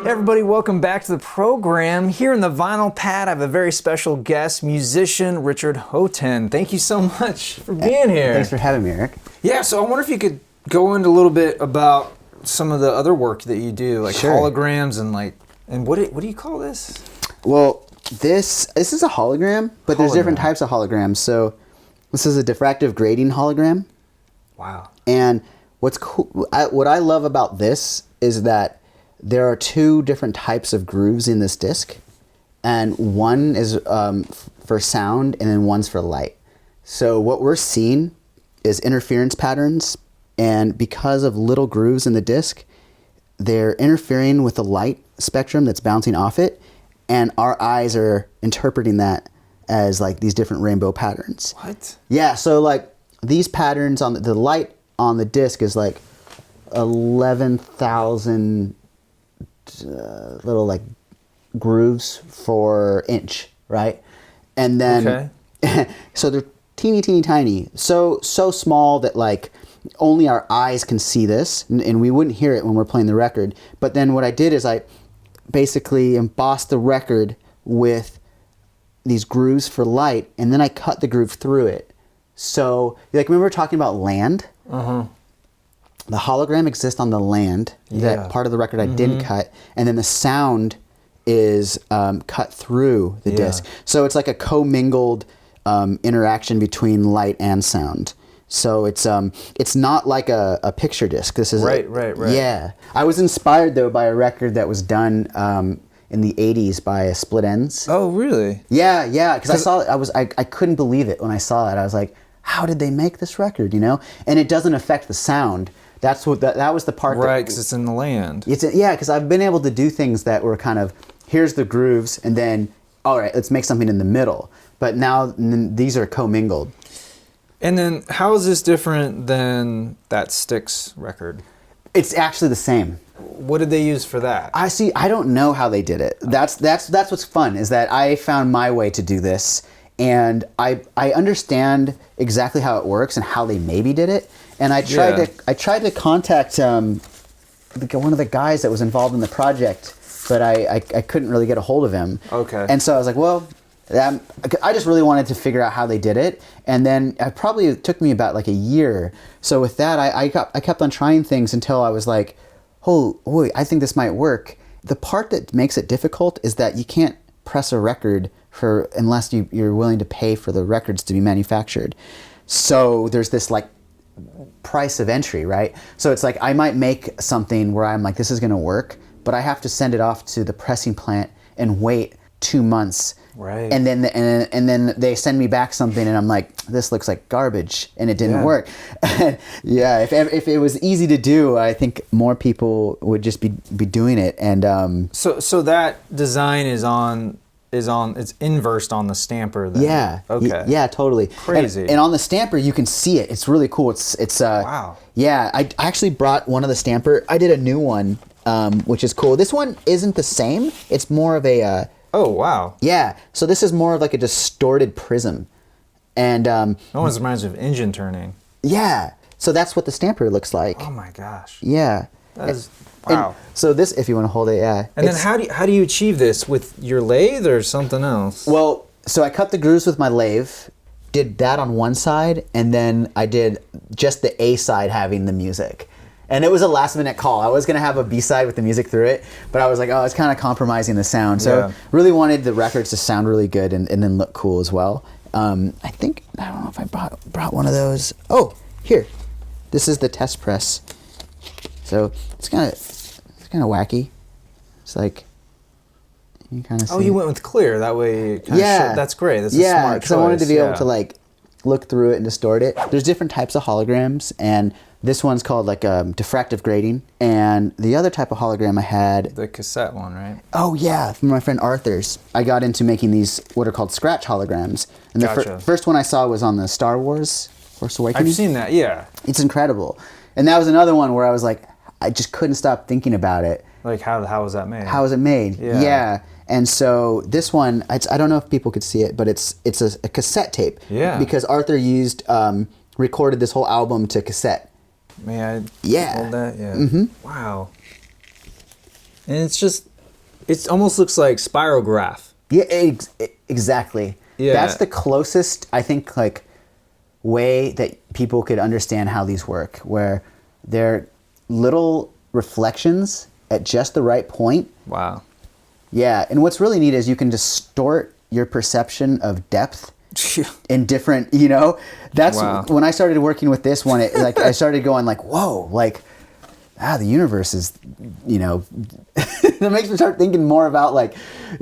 Hey everybody, welcome back to the program. Here in the Vinyl Pad, I have a very special guest, musician Richard Houghten. Thank you so much for being here. Thanks for having me, Eric. Yeah, so I wonder if you could go into a little bit about some of the other work that you do, like Sure. holograms and what do you call this? Well, this is a hologram, but there's different Hologram. types of holograms. So this is a diffractive grating hologram. Wow. And what's cool, what I love about this is that there are two different types of grooves in this disc, and one is for sound and then one's for light. So what we're seeing is interference patterns, and because of little grooves in the disc, they're interfering with the light spectrum that's bouncing off it, and our eyes are interpreting that as like these different rainbow patterns. What? Yeah, so like these patterns on the light on the disc is like 11,000 little like grooves for inch, right? And then so they're teeny tiny, so small that like only our eyes can see this, and we wouldn't hear it when we're playing the record. But then what I did is I basically embossed the record with these grooves for light, and then I cut the groove through it. So like when we were talking about land, the hologram exists on the land, that part of the record I didn't cut, and then the sound is cut through the disc. So it's like a commingled interaction between light and sound. So it's not like a picture disc. This is right. Yeah, I was inspired though by a record that was done in the '80s by Split Enz. Oh, really? Yeah, because I saw it. I couldn't believe it when I saw it. I was like, how did they make this record? You know, and it doesn't affect the sound. That's what that was the part. Right, because it's in the land. Because I've been able to do things that were kind of, here's the grooves, and then all right, let's make something in the middle. But now these are commingled. And then how is this different than that Styx record? It's actually the same. What did they use for that? I don't know how they did it. That's what's fun, is that I found my way to do this, and I understand exactly how it works and how they maybe did it. And I tried to contact one of the guys that was involved in the project, but I couldn't really get a hold of him. Okay. And so I was like, well, I just really wanted to figure out how they did it, and then it took me about like a year. So with that, I kept on trying things until I was like, oh, wait, I think this might work. The part that makes it difficult is that you can't press a record unless you're willing to pay for the records to be manufactured. So there's this like price of entry, right? So it's like I might make something where I'm like, this is going to work, but I have to send it off to the pressing plant and wait 2 months. Right. And then they send me back something, and I'm like, this looks like garbage, and it didn't work. Yeah, if it was easy to do, I think more people would just be doing it. And so that design is it's inversed on the stamper then. Yeah. Okay. Yeah, totally. Crazy. And on the stamper you can see it. It's really cool. It's wow. Yeah, I actually brought one of the stamper. I did a new one, which is cool. This one isn't the same. It's more of a oh, wow. Yeah. So this is more of like a distorted prism. And that one reminds me of engine turning. Yeah. So that's what the stamper looks like. Oh my gosh. Yeah. That is wow. And so this, if you want to hold it, yeah. And then how do you achieve this, with your lathe or something else? Well, so I cut the grooves with my lathe, did that on one side, and then I did just the A side having the music. And it was a last minute call. I was going to have a B side with the music through it, but I was like, oh, it's kind of compromising the sound. So really wanted the records to sound really good and then look cool as well. I don't know if I brought one of those. Oh, here. This is the test press. So it's kind of wacky. It's like, you kind of see. Oh, you went with clear. That way, that's great. That's a smart choice. Because I wanted to be able to like look through it and distort it. There's different types of holograms, and this one's called like diffractive grating. And the other type of hologram I had, the cassette one, right? Oh yeah, from my friend Arthur's. I got into making these what are called scratch holograms. And the first one I saw was on the Star Wars Force Awakens. I've seen that. Yeah. It's incredible. And that was another one where I was like, I just couldn't stop thinking about it. Like how was that made? How was it made? Yeah. And so this one, I don't know if people could see it, but it's a cassette tape. Yeah. Because Arthur recorded this whole album to cassette. May I Yeah. hold that? Yeah. Mm-hmm. Wow. And it's just It almost looks like spirograph. Yeah, exactly. Yeah. That's the closest, I think, like, way that people could understand how these work, where they're little reflections at just the right point. Wow. Yeah, and what's really neat is you can distort your perception of depth in different, you know, that's when I started working with this one, like I started going like, whoa, like, the universe is, you know, that makes me start thinking more about like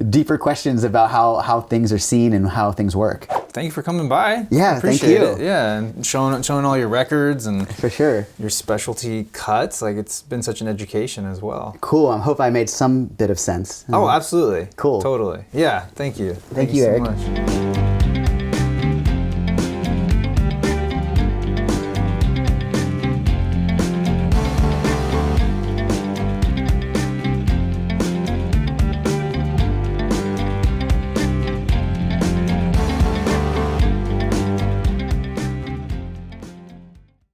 deeper questions about how things are seen and how things work. Thank you for coming by. Yeah, Appreciate thank it. Yeah, and showing all your records and for sure your specialty cuts. Like, it's been such an education as well. Cool. I hope I made some bit of sense. Oh, absolutely. Cool. Totally. Yeah. Thank you. Thank you, so Eric. much.